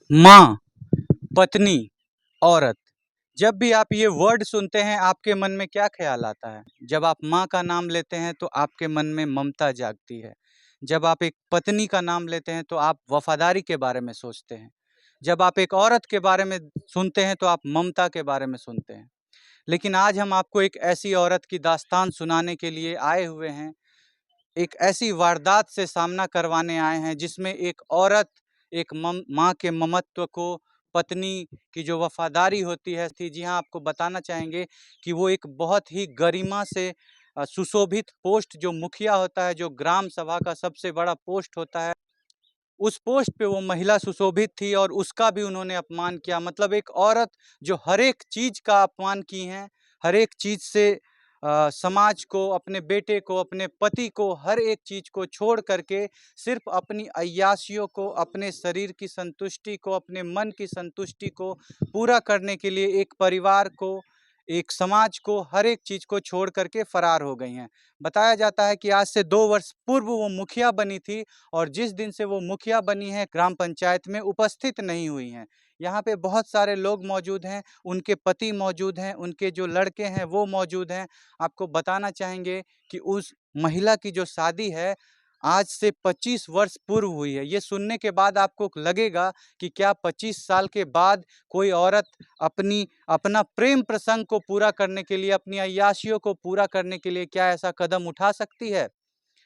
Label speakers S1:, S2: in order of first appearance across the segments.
S1: माँ, पत्नी, औरत। जब भी आप ये वर्ड सुनते हैं आपके मन में क्या ख्याल आता है? जब आप माँ का नाम लेते हैं तो आपके मन में ममता जागती है। जब आप एक पत्नी का नाम लेते हैं तो आप वफादारी के बारे में सोचते हैं। जब आप एक औरत के बारे में सुनते हैं तो आप ममता के बारे में सुनते हैं। लेकिन आज हम आपको एक ऐसी औरत की दास्तान सुनाने के लिए आए हुए हैं। एक ऐसी वारदात से सामना करवाने आए हैं जिसमें एक औरत एक माँ के ममत्व को, पत्नी की जो वफादारी होती है थी। जी हाँ, आपको बताना चाहेंगे कि वो एक बहुत ही गरिमा से सुशोभित पोस्ट, जो मुखिया होता है, जो ग्राम सभा का सबसे बड़ा पोस्ट होता है, उस पोस्ट पे वो महिला सुशोभित थी और उसका भी उन्होंने अपमान किया। मतलब एक औरत जो हर एक चीज़ का अपमान की हैं, हर एक चीज़ से समाज को, अपने बेटे को, अपने पति को, हर एक चीज़ को छोड़ करके सिर्फ अपनी अय्याशियों को, अपने शरीर की संतुष्टि को, अपने मन की संतुष्टि को पूरा करने के लिए एक परिवार को, एक समाज को, हर एक चीज़ को छोड़ करके फरार हो गई हैं। बताया जाता है कि आज से 2 वर्ष पूर्व वो मुखिया बनी थी और जिस दिन से वो मुखिया बनी है ग्राम पंचायत में उपस्थित नहीं हुई हैं। यहाँ पे बहुत सारे लोग मौजूद हैं, उनके पति मौजूद हैं, उनके जो लड़के हैं वो मौजूद हैं। आपको बताना चाहेंगे कि उस महिला की जो शादी है आज से 25 वर्ष पूर्व हुई है। ये सुनने के बाद आपको लगेगा कि क्या 25 साल के बाद कोई औरत अपना प्रेम प्रसंग को पूरा करने के लिए, अपनी अय्याशियों को पूरा करने के लिए क्या ऐसा कदम उठा सकती है?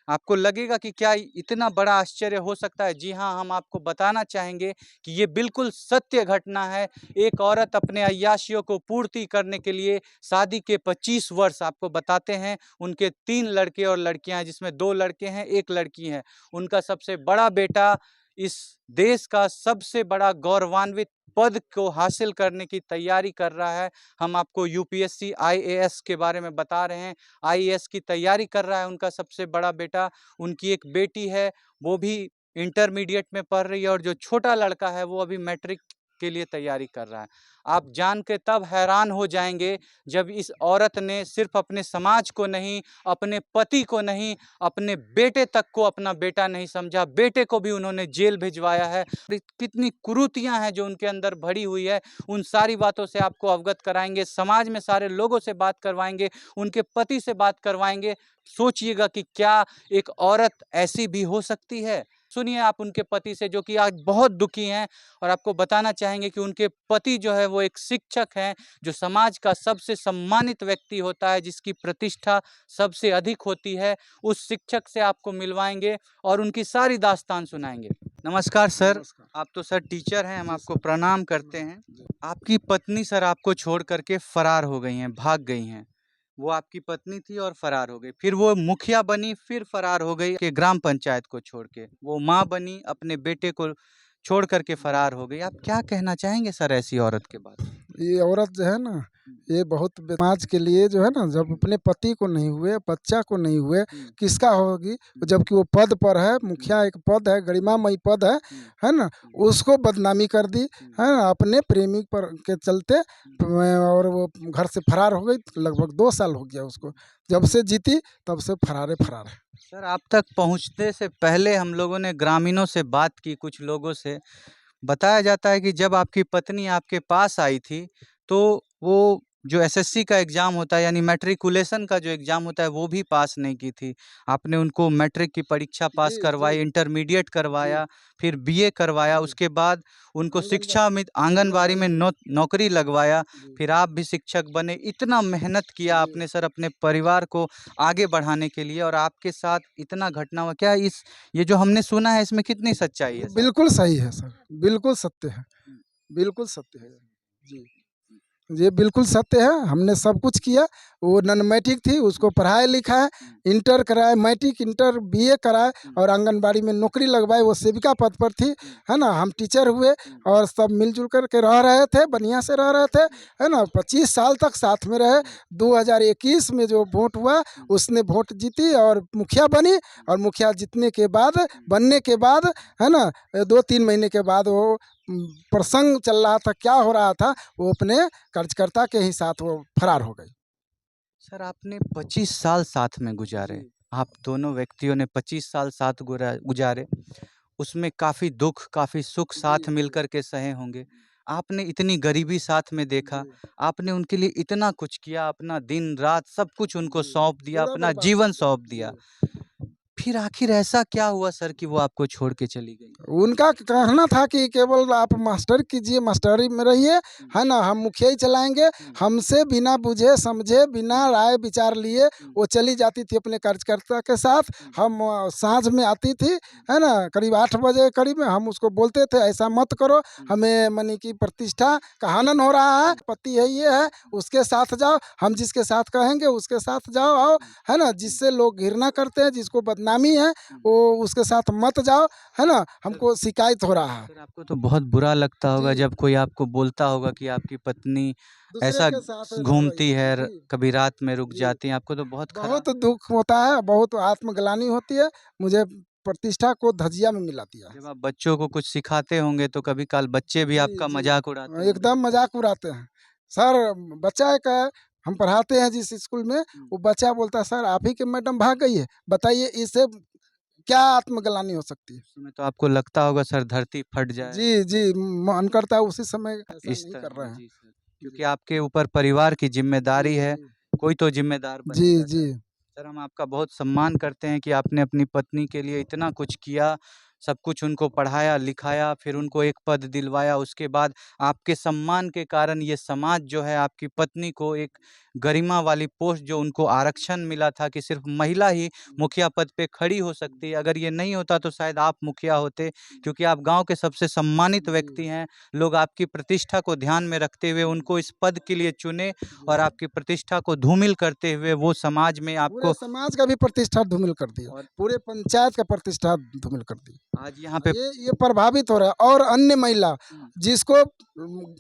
S1: आपको लगेगा कि क्या इतना बड़ा आश्चर्य हो सकता है? जी हाँ, हम आपको बताना चाहेंगे कि ये बिल्कुल सत्य घटना है। एक औरत अपने अय्याशियों को पूर्ति करने के लिए शादी के 25 वर्ष, आपको बताते हैं, उनके 3 लड़के और लड़कियां हैं, जिसमें 2 लड़के हैं, 1 लड़की है। उनका सबसे बड़ा बेटा इस देश का सबसे बड़ा गौरवान्वित पद को हासिल करने की तैयारी कर रहा है। हम आपको यूपीएससी आईएएस के बारे में बता रहे हैं। आईएएस की तैयारी कर रहा है उनका सबसे बड़ा बेटा। उनकी एक बेटी है, वो भी इंटरमीडिएट में पढ़ रही है और जो छोटा लड़का है वो अभी मैट्रिक के लिए तैयारी कर रहा है। आप जान के तब हैरान हो जाएंगे जब इस औरत ने सिर्फ अपने समाज को नहीं, अपने पति को नहीं, अपने बेटे तक को अपना बेटा नहीं समझा, बेटे को भी उन्होंने जेल भिजवाया है। कितनी कुरीतियां हैं जो उनके अंदर भरी हुई है, उन सारी बातों से आपको अवगत कराएंगे, समाज में सारे लोगों से बात करवाएंगे, उनके पति से बात करवाएंगे। सोचिएगा कि क्या एक औरत ऐसी भी हो सकती है? सुनिए आप उनके पति से, जो कि आज बहुत दुखी हैं, और आपको बताना चाहेंगे कि उनके पति जो है वो एक शिक्षक हैं, जो समाज का सबसे सम्मानित व्यक्ति होता है, जिसकी प्रतिष्ठा सबसे अधिक होती है। उस शिक्षक से आपको मिलवाएंगे और उनकी सारी दास्तान सुनाएंगे। नमस्कार सर।
S2: नमस्कार।
S1: आप तो सर टीचर हैं, हम
S2: जी
S1: आपको
S2: सर।
S1: प्रणाम करते हैं।
S2: जी।
S1: आपकी पत्नी सर आपको छोड़ करके फरार हो गई हैं, भाग गई हैं। वो आपकी पत्नी थी और फरार हो गई। फिर वो मुखिया बनी, फिर फरार हो गई कि ग्राम पंचायत को छोड़ के। वो माँ बनी, अपने बेटे को छोड़ करके फरार हो गई। आप क्या कहना चाहेंगे सर ऐसी औरत के बारे में?
S2: ये औरत जो है ना, ये बहुत समाज के लिए जो है ना, जब अपने पति को नहीं हुए, बच्चा को नहीं हुए, किसका होगी? जबकि वो पद पर है, मुखिया एक पद है, गरिमामयी पद है ना? उसको बदनामी कर दी, है ना? अपने प्रेमी पर के चलते और वो घर से फरार हो गई। लगभग 2 साल हो गया उसको। जब से जीती तब से फरार है।
S1: सर आप तक पहुँचने से पहले हम लोगों ने ग्रामीणों से बात की, कुछ लोगों से। बताया जाता है कि जब आपकी पत्नी आपके पास आई थी, तो वो जो एसएससी का एग्ज़ाम होता है, यानी मैट्रिकुलेशन का जो एग्ज़ाम होता है, वो भी पास नहीं की थी। आपने उनको मैट्रिक की परीक्षा पास
S2: जी, जी,
S1: करवाई, इंटरमीडिएट
S2: जी,
S1: करवाया, फिर बीए करवाया,
S2: जी।
S1: उसके बाद उनको शिक्षा
S2: आंगनबाड़ी
S1: में, आंगनबाड़ी में नौकरी लगवाया,
S2: जी,
S1: फिर आप भी शिक्षक बने। इतना मेहनत किया
S2: जी।
S1: आपने सर अपने परिवार को आगे बढ़ाने के लिए, और आपके साथ इतना घटना हुआ। क्या ये जो हमने सुना है इसमें कितनी सच्चाई है सर?
S2: बिल्कुल सही है सर, बिल्कुल सत्य है, बिल्कुल सत्य है। जी। ये बिल्कुल सत्य है, हमने सब कुछ किया। वो नन मैट्रिक थी, उसको पढ़ाया-लिखाया, इंटर कराया, मैट्रिक, इंटर, बीए कराया और आंगनबाड़ी में नौकरी लगवाई, वो सेविका पद पर थी, है ना? हम टीचर हुए और सब मिल-जुल कर के रह रहे थे, बढ़िया से रह रहे थे, है ना? 25 साल तक साथ में रहे। 2021 में जो वोट हुआ, उसने वोट जीती और मुखिया बनी और मुखिया जीतने के बाद, बनने के बाद, है ना? 2-3 महीने के बाद वो प्रसंग चल रहा था, क्या हो रहा था, वो अपने कार्यकर्ता के ही साथ वो फरार हो गई।
S1: सर आपने 25 साल साथ में
S2: जी।
S1: गुजारे। आप दोनों व्यक्तियों ने 25 साल साथ गुजारे। उसमें काफ़ी दुःख, काफ़ी सुख साथ
S2: जी,
S1: मिल
S2: जी।
S1: कर के सहे होंगे। आपने इतनी गरीबी साथ में देखा,
S2: जी,
S1: आपने उनके लिए इतना कुछ किया, अपना दिन-रात सब कुछ उनको
S2: जी।
S1: सौंप दिया,
S2: पूरा
S1: अपना
S2: बर्बाद कर
S1: जीवन
S2: दिया।
S1: सौंप दिया।
S2: जी।
S1: फिर आखिर ऐसा क्या हुआ सर कि वो आपको छोड़ के चली गई?
S2: उनका कहना था कि केवल आप मास्टर कीजिए, मास्टरी में रहिए,
S1: हुँ,
S2: है ना? हम मुखिया ही चलाएँगे।
S1: हुँ,
S2: हमसे बिना बुझे समझे, बिना
S1: हुँ,
S2: राय विचार लिए
S1: हुँ,
S2: वो चली जाती थी अपने कार्यकर्ता के साथ।
S1: हुँ,
S2: हम साँझ में आती थी,
S1: हुँ,
S2: है ना? करीब 8 बजे करीब में हम उसको बोलते थे, "ऐसा मत करो,
S1: हुँ,
S2: हमें मने की प्रतिष्ठा का हनन हो रहा है,
S1: हुँ,
S2: पति है, ये है, उसके साथ जाओ। हम जिसके साथ कहेंगे उसके साथ जाओ आओ,
S1: हुँ,
S2: है ना?
S1: हुँ,
S2: जिससे लोग घृणा करते हैं, जिसको बदनामी है,
S1: हुँ।
S2: वो उसके साथ मत जाओ।" है ना?
S1: सर
S2: हमको शिकायत हो रहा है।
S1: सर आपको तो बहुत बुरा लगता होगा
S2: जी,
S1: जब कोई आपको बोलता होगा कि आपकी पत्नी
S2: दूसरे
S1: ऐसा
S2: के साथ रह रही
S1: घूमती
S2: है।
S1: है,
S2: जी,
S1: कभी रात में रुक
S2: जी।
S1: जाती हैं, आपको तो बहुत खराब।
S2: बहुत दुःख होता है, बहुत आत्मग्लानि होती है। मुझे प्रतिष्ठा को धजिया में मिला दिया है।
S1: जब आप बच्चों को कुछ सिखाते होंगे तो कभी काल बच्चे भी
S2: जी,
S1: आपका
S2: जी।
S1: मजाक उड़ाते होंगे।
S2: एकदम मज़ाक उड़ाते हैं। सर बच्चा एक है, हम पढ़ाते हैं जिस स्कूल में,
S1: हुँ,
S2: वो बच्चा बोलता है, "सर आप ही की मैडम भाग गई है। बताइए इससे क्या आत्मग्लानि हो सकती है?"
S1: उस समय तो आपको लगता होगा सर धरती फट जाए।
S2: जी, जी। मन करता है उसी समय ऐसा
S1: इस
S2: नहीं कर
S1: तरह
S2: रहे हैं।
S1: जी सर,
S2: जी।
S1: क्योंकि आपके ऊपर परिवार की ज़िम्मेदारी
S2: जी,
S1: है,
S2: जी।
S1: कोई तो ज़िम्मेदार
S2: जी,
S1: बनेगा
S2: जी।
S1: सर। सर हम आपका बहुत सम्मान करते हैं कि आपने अपनी पत्नी के लिए इतना कुछ किया, सब कुछ उनको पढ़ाया-लिखाया, फिर उनको एक पद दिलवाया, उसके बाद आपके सम्मान के कारण ये समाज जो है आपकी पत्नी को एक गरिमा वाली पोस्ट जो उनको आरक्षण मिला था कि सिर्फ़ महिला ही मुखिया पद पे खड़ी हो सकती है, अगर ये नहीं होता तो शायद आप मुखिया होते, क्योंकि आप गाँव के सबसे सम्मानित
S2: जी।
S1: व्यक्ति हैं। लोग आपकी प्रतिष्ठा को ध्यान में रखते हुए उनको इस पद के लिए चुने और
S2: जी।
S1: आपकी प्रतिष्ठा को धूमिल करते हुए वो समाज में
S2: पूरे
S1: आपको
S2: समाज का भी प्रतिष्ठा धूमिल कर दिया,
S1: और
S2: पूरे पंचायत का प्रतिष्ठा धूमिल कर दी।
S1: आज यहाँ पे
S2: ये प्रभावित हो रहा है और अन्य महिला
S1: हुँ,
S2: जिसको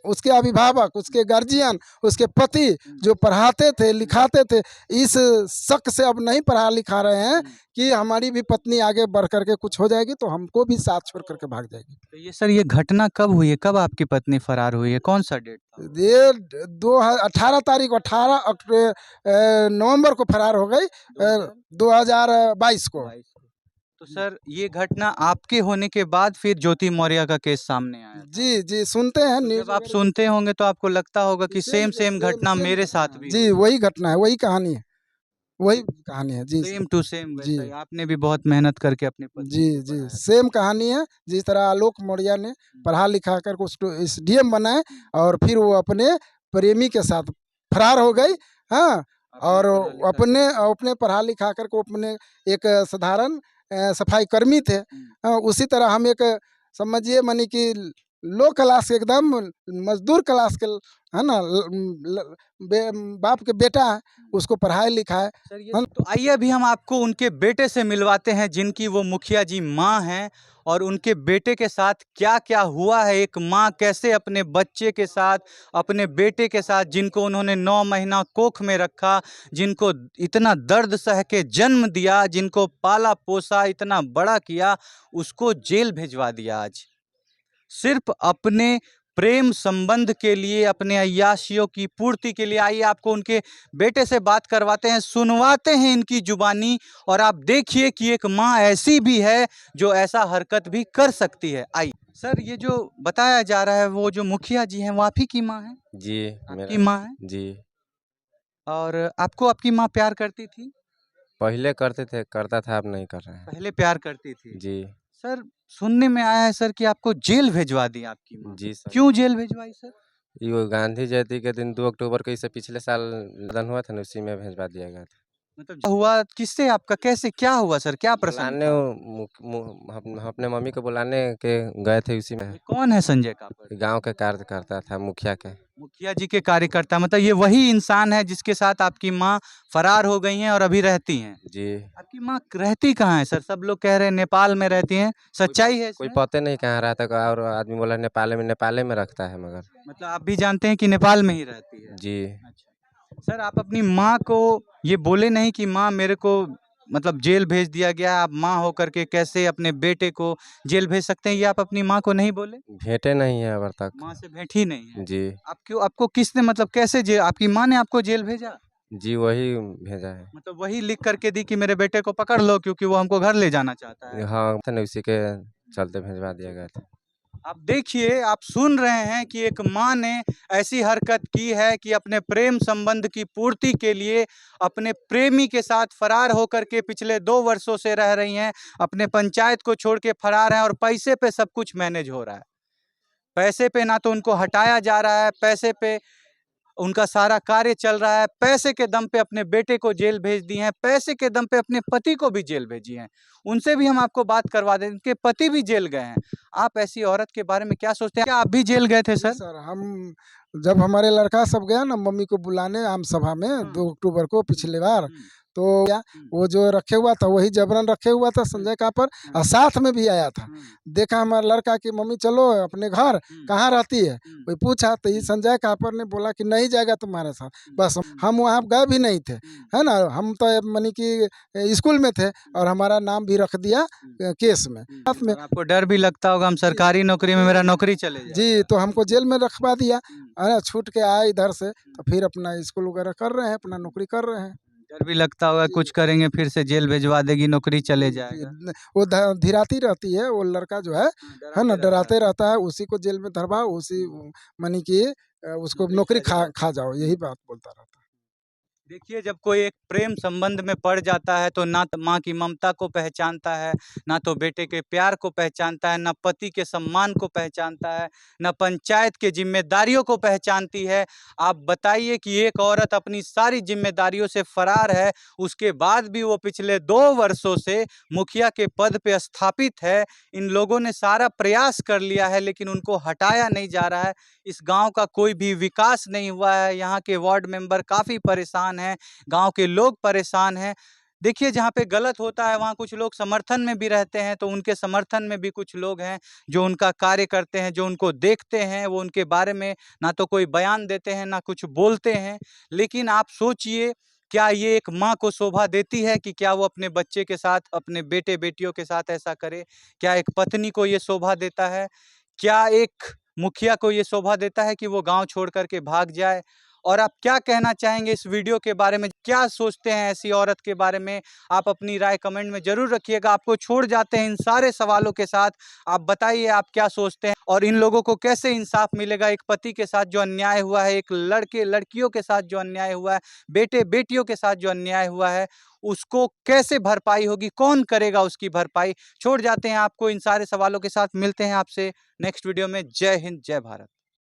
S2: उसके अभिभावक,
S1: हुँ,
S2: उसके गार्जियन, उसके पति
S1: हुँ,
S2: जो पढ़ाते थे,
S1: हुँ,
S2: लिखाते थे, इस शक से अब नहीं पढ़ा लिखा रहे हैं
S1: हुँ।
S2: कि हमारी भी पत्नी आगे बढ़ कर के कुछ हो जाएगी तो हमको भी साथ छोड़ कर के भाग जाएगी।
S1: तो ये सर ये घटना कब हुई है? कब आपकी पत्नी फरार हुई है? कौन-सा डेट था वो?
S2: ये 18 तारीख 18 नवंबर को फरार हो गई, 2022 को।
S1: 2022 को। तो सर ये घटना आपके होने के बाद फिर ज्योति मौर्य का केस सामने आया था।
S2: जी, जी, सुनते हैं
S1: तो
S2: न्यूज़
S1: जब आप
S2: वगैरह
S1: सुनते
S2: देखते हैं।
S1: होंगे तो आपको लगता होगा
S2: ये
S1: कि सेम सेम घटना
S2: सेम
S1: मेरे
S2: घटना
S1: साथ
S2: है।
S1: भी
S2: जी,
S1: हुई है।
S2: वही घटना है, वही कहानी है, वही कहानी है। जी,
S1: सेम टू सेम
S2: जी,
S1: वैसा ही आपने भी बहुत मेहनत करके अपनी
S2: जी,
S1: पत्नी को
S2: जी,
S1: पढ़ाया था।
S2: सेम कहानी है। जिस तरह आलोक मौर्य ने
S1: हुँ,
S2: पढ़ा-लिखा कर को उसको एसडीएम बनाए
S1: हुँ।
S2: और फिर वो अपने प्रेमी के साथ फरार हो गई, हाँ?
S1: आपने
S2: और
S1: पढ़ा-लिखा कर
S2: अपने अपने पढ़ा-लिखा कर को अपने एक साधारण सफाई कर्मी थे।
S1: हुँ।
S2: उसी तरह हम एक समझिए माने कि लो क्लास के एकदम मज़दूर क्लास के है ना? ल बे बाप के बेटा है,
S1: हुँ।
S2: उसको पढ़ाए-लिखाए,
S1: सर ये
S2: है
S1: तो आइए अभी हम आपको उनके बेटे से मिलवाते हैं जिनकी वो मुखिया जी माँ हैं और उनके बेटे के साथ क्या-क्या हुआ है, एक माँ कैसे अपने बच्चे के साथ, अपने बेटे के साथ जिनको उन्होंने 9 महीना कोख में रखा, जिनको इतना दर्द सह के जन्म दिया, जिनको पाला-पोसा, इतना बड़ा किया, उसको जेल भिजवा दिया आज। सिर्फ़ अपने प्रेम संबंध के लिए, अपने अय्याशियों की पूर्ति के लिए आइए आपको उनके बेटे से बात करवाते हैं, सुनवाते हैं इनकी ज़ुबानी और आप देखिए कि एक माँ ऐसी भी है, जो ऐसा हरकत भी कर सकती है। आइए। सर ये जो बताया जा रहा है वो जो मुखिया जी हैं, वो आप ही की माँ हैं?
S3: जी,
S1: आपकी
S3: मेरा
S1: माँ हैं?
S3: जी,
S1: और आपको आपकी माँ प्यार करती थी?
S3: पहले करते थे, करता था, अब नहीं कर रहे हैं।
S1: पहले प्यार करती थी।
S3: जी,
S1: सर सुनने में आया है सर कि आपको जेल भिजवा दी आपकी माँ।
S3: जी सही।
S1: क्यों जेल भिजवाई सर?
S3: ये गांधी जयंती के दिन 2 अक्टूबर को, इससे पिछले साल निधन हुआ था ना, उसी में भिजवा दिया गया था।
S1: मतलब हुआ किससे आपका कैसे क्या हुआ सर? क्या प्रसंग
S3: बुलाने
S1: था?
S3: वो हम अपने मम्मी को बुलाने के गए थे, उसी में।
S1: ये कौन है संजय कापर?
S3: गाँव के कार्यकर्ता था, मुखिया के।
S1: मुखिया जी के कार्यकर्ता मतलब ये वही इंसान है जिसके साथ आपकी माँ फरार हो गई हैं और अभी रहती हैं।
S3: जी,
S1: आपकी माँ रहती कहाँ है सर? सब लोग कह रहे हैं नेपाल में रहती हैं, सच्चाई है
S3: कोई
S1: इसमें?
S3: पते नहीं कहाँ रहता है, और आदमी बोला नेपाले में रखता है मगर।
S1: मतलब आप भी जानते हैं कि नेपाल में ही रहती है।
S3: जी,
S1: अच्छा। सर आप अपनी माँ को ये बोले नहीं कि माँ मेरे को मतलब जेल भेज दिया गया, आप माँ होकर के कैसे अपने बेटे को जेल भेज सकते हैं, ये आप अपनी माँ को नहीं बोले?
S3: भेंटे नहीं है अब तक।
S1: माँ से भेंट ही नहीं है।
S3: जी,
S1: आप क्यों आपको किसने मतलब कैसे जे आपकी माँ ने आपको जेल भेजा?
S3: जी वही भेजा है।
S1: मतलब वही लिख करके दी कि मेरे बेटे को पकड़ लो क्योंकि वो हमको घर ले जाना चाहता है।
S3: हाँ, था ना उसी के चलते भिजवा दिया गया था।
S1: आप देखिए, आप सुन रहे हैं कि एक माँ ने ऐसी हरकत की है कि अपने प्रेम संबंध की पूर्ति के लिए अपने प्रेमी के साथ फरार होकर के पिछले 2 वर्षों से रह रही हैं। अपने पंचायत को छोड़ के फरार हैं और पैसे पे सब कुछ मैनेज हो रहा है। पैसे पे ना तो उनको हटाया जा रहा है, पैसे पे उनका सारा कार्य चल रहा है, पैसे के दम पे अपने बेटे को जेल भेज दिए हैं, पैसे के दम पे अपने पति को भी जेल भेजी हैं। उनसे भी हम आपको बात करवा दें, उनके पति भी जेल गए हैं। आप ऐसी औरत के बारे में क्या सोचते हैं? क्या आप भी जेल गए थे
S2: जी
S1: सर?
S2: सर, हम जब हमारे लड़का सब गया ना मम्मी को बुलाने आम सभा में 2 अक्टूबर को पिछले बार, तो क्या वो जो रखे हुआ था वही जबरन रखे हुआ था संजय कापर, और साथ में भी आया था। देखा हमारा लड़का कि मम्मी चलो अपने घर, कहाँ रहती है? कोई पूछा तो ये संजय कापर ने बोला कि नहीं जाएगा तुम्हारे साथ। बस हम वहाँ गए भी नहीं थे, है ना, हम तो मानी कि स्कूल में थे और हमारा नाम भी रख दिया केस में साथ में।
S1: और आपको डर भी लगता होगा, हम सरकारी नौकरी में, मेरा नौकरी चले जाए।
S2: जी, तो हमको जेल में रखवा दिया, है ना, छूट के आए इधर से, तो फिर अपना स्कूल वगैरह कर रहे हैं, अपना नौकरी कर रहे हैं।
S1: डर भी लगता होगा
S2: जी।
S1: कुछ करेंगे फिर से जेल भिजवा देगी, नौकरी चले
S2: जी,
S1: जाएगा।
S2: वो धीराती रहती है, वो लड़का जो है ना, डराते रहता है, उसी को जेल में धरवाओ, उसी मानी कि उसको नौकरी खा जाओ, यही बात बोलता रहता है।
S1: देखिए, जब कोई एक प्रेम संबंध में पड़ जाता है तो ना तो माँ की ममता को पहचानता है, ना तो बेटे के प्यार को पहचानता है, ना पति के सम्मान को पहचानता है, ना पंचायत के जिम्मेदारियों को पहचानती है। आप बताइए कि एक औरत अपनी सारी जिम्मेदारियों से फरार है, उसके बाद भी वो पिछले 2 वर्षों से मुखिया के पद पे स्थापित है। इन लोगों ने सारा प्रयास कर लिया है लेकिन उनको हटाया नहीं जा रहा है। इस गाँव का कोई भी विकास नहीं हुआ है, यहाँ के वार्ड मेंबर काफ़ी परेशान हैं, गाँव के लोग परेशान हैं। देखिए, जहाँ पे गलत होता है वहाँ कुछ लोग समर्थन में भी रहते हैं, तो उनके समर्थन में भी कुछ लोग हैं जो उनका कार्य करते हैं, जो उनको देखते हैं, वो उनके बारे में ना तो कोई बयान देते हैं, ना कुछ बोलते हैं। लेकिन आप सोचिए, क्या ये एक माँ को शोभा देती है कि क्या वो अपने बच्चे के साथ, अपने बेटे-बेटियों के साथ ऐसा करे? क्या एक पत्नी को ये शोभा देता है? क्या एक मुखिया को ये शोभा देता है कि वो गाँव छोड़ कर के भाग जाए? और आप क्या कहना चाहेंगे इस वीडियो के बारे में? क्या सोचते हैं ऐसी औरत के बारे में? आप अपनी राय कमेंट में ज़रूर रखिएगा। आपको छोड़ जाते हैं इन सारे सवालों के साथ। आप बताइए आप क्या सोचते हैं और इन लोगों को कैसे इंसाफ मिलेगा? एक पति के साथ जो अन्याय हुआ है, एक लड़के-लड़कियों के साथ जो अन्याय हुआ है, बेटे-बेटियों के साथ जो अन्याय हुआ है, उसको कैसे भरपाई होगी? कौन करेगा उसकी भरपाई? छोड़ जाते हैं आपको इन सारे सवालों के साथ। मिलते हैं आपसे नेक्स्ट वीडियो में। जय हिंद, जय भारत।